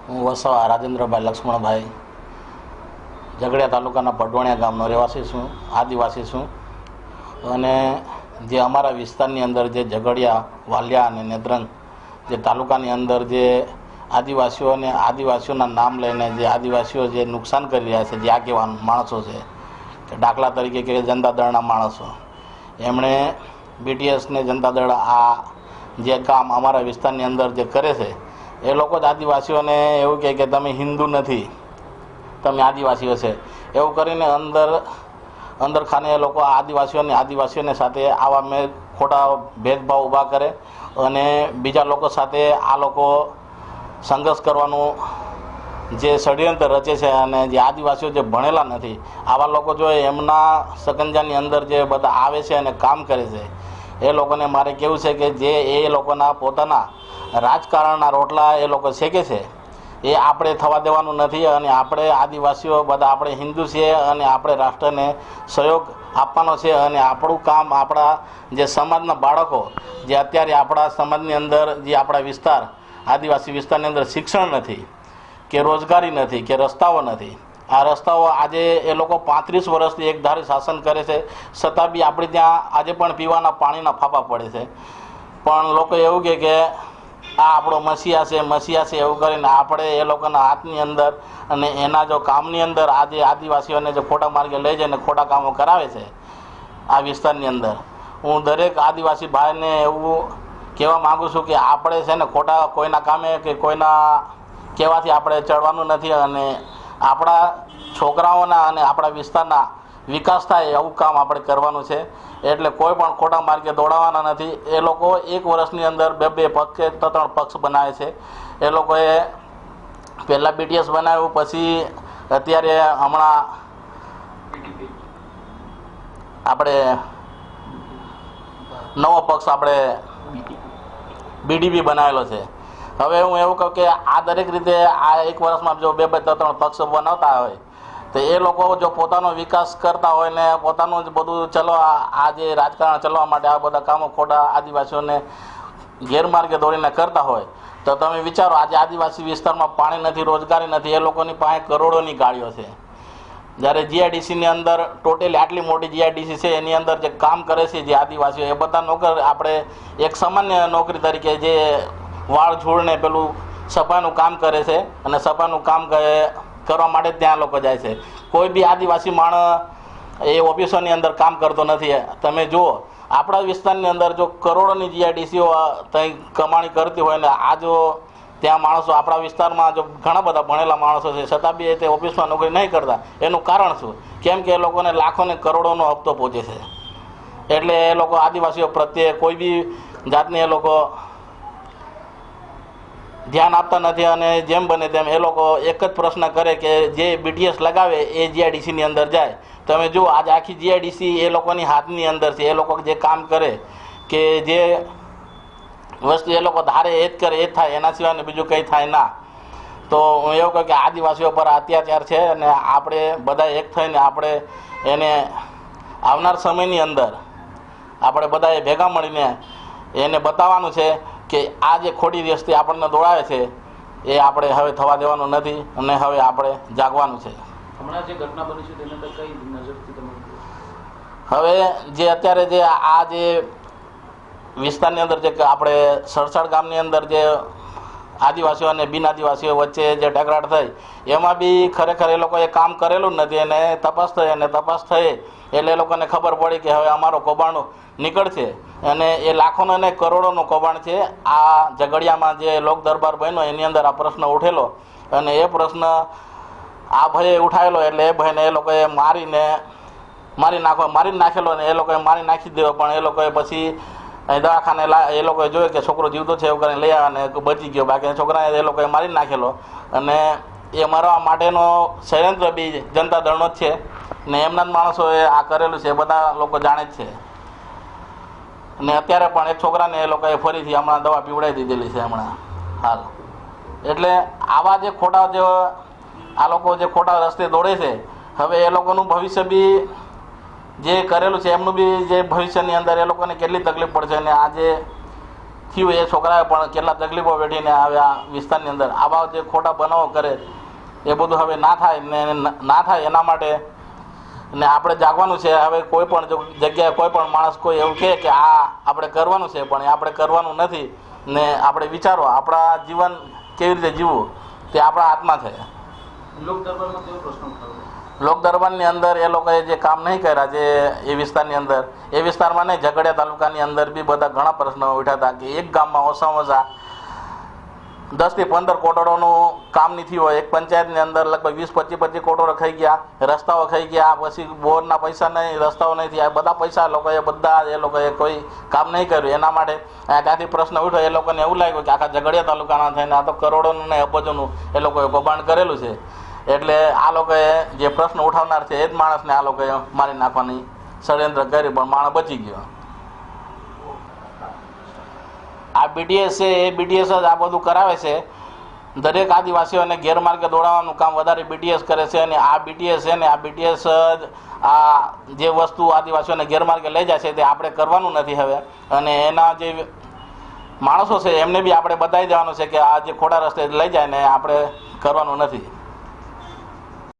હું વસવા રાજેન્દ્રભાઈ લક્ષ્મણભાઈ ઝઘડિયા તાલુકાના પડવાણિયા ગામનો રહેવાસી છું, આદિવાસી છું. અને જે અમારા વિસ્તારની અંદર જે ઝઘડિયા, વાલિયા અને નેત્રંગ જે તાલુકાની અંદર જે આદિવાસીઓના નામ લઈને જે આદિવાસીઓ જે નુકસાન કરી રહ્યા છે, જે આગેવાન માણસો છે, કે દાખલા તરીકે કે જનતા દળના માણસો, એમણે BTSને જનતા દળ આ જે કામ અમારા વિસ્તારની અંદર જે કરે છે, એ લોકો જ આદિવાસીઓને એવું કહે કે તમે હિન્દુ નથી, તમે આદિવાસીઓ છે, એવું કરીને અંદર ખાને એ લોકો આદિવાસીઓને સાથે આવા મેં ખોટા ભેદભાવ ઊભા કરે અને બીજા લોકો સાથે આ લોકો સંઘર્ષ કરવાનું જે ષડયંત્ર રચે છે. અને જે આદિવાસીઓ જે ભણેલા નથી, આવા લોકો જો એમના સકંજાની અંદર જે બધા આવે છે અને કામ કરે છે, એ લોકોને મારે કહેવું છે કે જે એ લોકોના પોતાના રાજકારણના રોટલા એ લોકો શેકે છે, એ આપણે થવા દેવાનું નથી. અને આપણે આદિવાસીઓ બધા આપણે હિન્દુ છીએ અને આપણે રાષ્ટ્રને સહયોગ આપવાનો છે. અને આપણું કામ આપણા જે સમાજના બાળકો જે અત્યારે આપણા સમાજની અંદર જે આપણા વિસ્તાર આદિવાસી વિસ્તારની અંદર શિક્ષણ નથી, કે રોજગારી નથી, કે રસ્તાઓ નથી. આ રસ્તાઓ આજે એ લોકો 35 વર્ષથી એકધારી શાસન કરે છે, છતાં બી આપણે ત્યાં આજે પણ પીવાના પાણીના ફાફા પડે છે. પણ લોકો એવું કે આ આપણો મસીહા છે એવું કરીને આપણે એ લોકોના હાથની અંદર અને એના જો કામની અંદર આજે આદિવાસીઓને જો ખોટા માર્ગે લઈ જઈને ખોટા કામો કરાવે છે આ વિસ્તારની અંદર. હું દરેક આદિવાસી ભાઈને એવું કહેવા માગું છું કે આપણે છે ને ખોટા કોઈના કામે કે કોઈના કહેવાથી આપણે ચડવાનું નથી. અને આપણા છોકરાઓના અને આપણા વિસ્તારના વિકાસ થાય એવું કામ આપણે કરવાનું છે. એટલે કોઈ પણ ખોટા માર્ગે દોડાવવાના નથી. એ લોકો 1 વર્ષની અંદર 2 પક્ષ કે 3 પક્ષ બનાવે છે. એ લોકોએ પહેલાં BTS બનાવ્યું, પછી અત્યારે હમણાં આપણે નવો પક્ષ આપણે BDP બનાવેલો છે. હવે હું એવું કહું કે આ દરેક રીતે આ 1 વર્ષમાં જો 2-3 પક્ષ બનાવતા હોય તો એ લોકો જો પોતાનો વિકાસ કરતા હોય ને પોતાનું જ બધું આ જે રાજકારણ ચલાવવા માટે આ બધા કામો ખોટા આદિવાસીઓને ગેરમાર્ગે દોડીને કરતા હોય તો તમે વિચારો, આજે આદિવાસી વિસ્તારમાં પાણી નથી, રોજગારી નથી, એ લોકોની પાસે કરોડોની ગાડીઓ છે. જ્યારે GIDCની અંદર ટોટલી આટલી મોટી GIDC છે, એની અંદર જે કામ કરે છે જે આદિવાસીઓ, એ બધા નોકર આપણે એક સામાન્ય નોકરી તરીકે જે વાળ ઝૂડને પેલું સફાઈનું કામ કરે છે અને સફાઈનું કામ કરવા માટે ત્યાં લોકો જાય છે. કોઈ બી આદિવાસી માણસ એ ઓફિસોની અંદર કામ કરતો નથી. તમે જુઓ આપણા વિસ્તારની અંદર જો કરોડોની GIDCઓ ત્યાં કમાણી કરતી હોય ને આ જો ત્યાં માણસો આપણા વિસ્તારમાં જો ઘણા બધા ભણેલા માણસો છે, છતાં બી તે ઓફિસમાં નોકરી નહીં કરતા, એનું કારણ શું? કેમ કે એ લોકોને લાખોને કરોડોનો હપ્તો પહોંચે છે. એટલે એ લોકો આદિવાસીઓ પ્રત્યે કોઈ બી જાતની એ લોકો ધ્યાન આપતા નથી. અને જેમ બને તેમ એ લોકો એક જ પ્રશ્ન કરે કે જે BTS લગાવે એ GIDCની અંદર જાય. તમે જુઓ આજે આખી GIDC એ લોકોની હાથની અંદર છે. એ લોકો જે કામ કરે કે જે વસ્તુ એ લોકો ધારે એ જ કરે, એ જ થાય, એના સિવાય બીજું કંઈ થાય ના. તો હું એવું કહું કે આદિવાસીઓ પર અત્યાચાર છે અને આપણે બધા એક થઈને આપણે એને આવનાર સમયની અંદર આપણે બધાએ ભેગા મળીને એને બતાવવાનું છે કે આ જે ખોટી રસ્તે આપણને દોડાવે છે એ આપણે હવે થવા દેવાનું નથી અને હવે આપણે જાગવાનું છે. હમણાં જે ઘટના બની છે તેને તો કઈ નજરથી તમે હવે જે અત્યારે જે આ જે વિસ્તારની અંદર જે આપણે સરસાડ ગામની અંદર જે આદિવાસીઓ અને બિન આદિવાસીઓ વચ્ચે જે ટકરાટ થઈ, એમાં બી ખરેખર એ લોકોએ કામ કરેલું જ નથી. અને તપાસ થઈ એટલે એ લોકોને ખબર પડી કે હવે અમારો કૌભાંડ નીકળશે. અને એ લાખોનો અને કરોડોનું કૌભાંડ છે. આ ઝઘડિયામાં જે લોક દરબાર બન્યો એની અંદર આ પ્રશ્ન ઉઠેલો અને એ પ્રશ્ન આ ભયે ઉઠાવેલો એટલે એ ભયને એ લોકોએ મારી નાખેલો અને એ લોકોએ મારી નાખી દેવો. પણ એ લોકોએ પછી દવાખાને એ લોકોએ જોયું કે છોકરો જીવતો છે એવું કરીને લઈ આવ્યા અને બચી ગયો. બાકી છોકરાને એ લોકોએ મારી નાખેલો. અને એ મરવા માટેનો ષડયંત્ર બી જનતા દળનો જ છે ને એમના જ માણસોએ આ કરેલું છે, બધા લોકો જાણે જ છે. અને અત્યારે પણ એક છોકરાને એ લોકોએ ફરીથી હમણાં દવા પીવડાવી દીધેલી છે હમણાં હાલ. એટલે આવા જે ખોટા આ લોકો જે ખોટા રસ્તે દોડે છે, હવે એ લોકોનું ભવિષ્ય બી જે કરેલું છે એમનું બી જે ભવિષ્યની અંદર એ લોકોને કેટલી તકલીફ પડશે. અને આજે થયું એ છોકરાએ પણ કેટલા તકલીફો વેઠીને આવ્યા વિસ્તારની અંદર આવા જે ખોટા બનાવો કરે એ બધું હવે ના થાય ને ના થાય એના માટે ને આપણે જાગવાનું છે. હવે કોઈ પણ જગ્યાએ કોઈ પણ માણસ કોઈ એવું કહે કે આ આપણે કરવાનું છે પણ એ આપણે કરવાનું નથી ને આપણે વિચારો આપણા જીવન કેવી રીતે જીવવું તે આપણા હાથમાં છે. લોક દરબારમાં કેવો પ્રશ્ન ઉઠાવ્યો? લોક દરબારની અંદર એ લોકોએ જે કામ નહીં કર્યા જે એ વિસ્તારની અંદર એ વિસ્તારમાં નહીં ઝઘડિયા તાલુકાની અંદર બી બધા ઘણા પ્રશ્નો ઉઠ્યા હતા કે એક ગામમાં ઓછામાં ઓછા 10 થી 15 કરોડોનું કામ નહીં થયું હોય. એક પંચાયતની અંદર લગભગ 20-25 કરોડો ખાઈ ગયા, રસ્તાઓ ખાઈ ગયા, પછી બોરના પૈસા નહીં, રસ્તાઓ નહીં થયા, બધા પૈસા એ લોકોએ કોઈ કામ નહીં કર્યું. એના માટે ત્યાંથી પ્રશ્ન ઉઠ્યો. એ લોકોને એવું લાગ્યું કે આખા ઝઘડિયા તાલુકાના થઈને આ તો કરોડોનું ને અબજોનું એ લોકોએ કૌભાંડ કરેલું છે. એટલે આ લોકોએ જે પ્રશ્ન ઉઠાવનાર છે એ જ માણસને આ લોકોએ મારી નાખવાની ષડયંત્ર કર્યું પણ માણસ બચી ગયો. આ બીડીએસ છે એ બીડીએસ જ આ બધું કરાવે છે. દરેક આદિવાસીઓને ગેરમાર્ગે દોડાવવાનું કામ વધારે બીડીએસ કરે છે અને આ બીડીએસ છે ને આ બીડીએસ જ આ જે વસ્તુ આદિવાસીઓને ગેરમાર્ગે લઈ જાય છે તે આપણે કરવાનું નથી હવે. અને એના જે માણસો છે એમને બી આપણે બતાવી દેવાનું છે કે આ જે ખોટા રસ્તે લઈ જાય ને આપણે કરવાનું નથી.